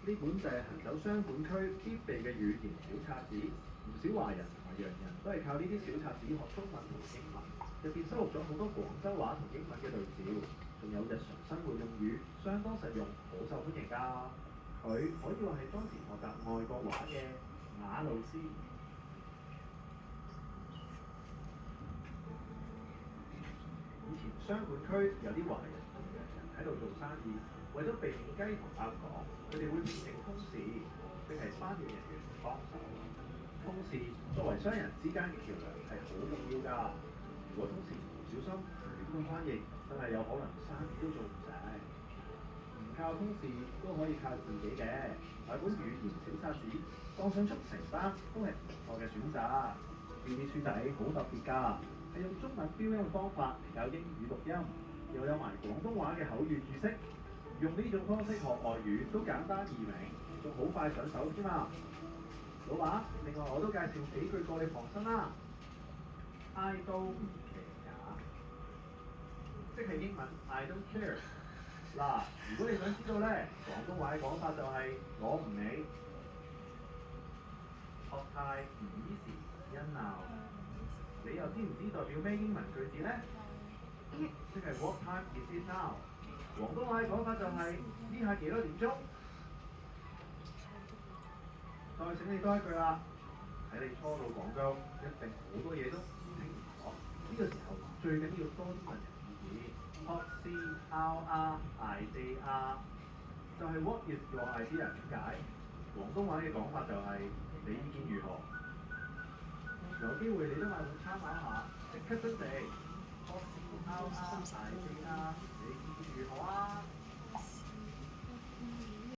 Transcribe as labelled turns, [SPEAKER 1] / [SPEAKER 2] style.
[SPEAKER 1] 呢本就係行走雙管區必備嘅語言小冊子，唔少華人同埋洋人都係靠呢啲小冊子學中文同英文，入邊收錄咗好多廣州話同英文嘅對照，仲有日常生活用語，相當實用，好受歡迎㗎。佢可以話係當時學習外國話嘅馬老師。以前雙管區有啲華人同洋人喺度做生意，為咗避免雞同鴨講，佢哋會聘請通事，即係翻譯人員幫手。通事作為商人之間嘅橋梁係好重要㗎。如果通事唔小心亂咁翻譯，真係有可能生意都做唔成。唔靠通事都可以靠自己嘅，買本語言小冊子當上速成班都係唔錯嘅選擇。呢啲書仔好特別㗎，係用中文標音嘅方法嚟教英語讀音，又有埋廣東話嘅口語注釋。用呢種方式學外語都簡單易明，仲好快上手添啊！老闆，另外我都介紹幾句過你旁身啦。I 都唔奇也，即係英文 I don't care。嗱，如果你想知道咧，廣東話嘅講法就係我唔理。學太唔依時因鬧，你又知唔知代表咩英文句子咧？即係 What time is it now？廣東話嘅講法就係呢下幾多點鐘？再醒你多一句啦，喺你初到廣州，一定好多嘢都唔清楚。呢個時候最緊要多啲問人意見。What is our idea？就係 What is your idea？點解？廣東話嘅講法就係你意見如何？有機會你都買本參考下，即刻準備。What is our idea？你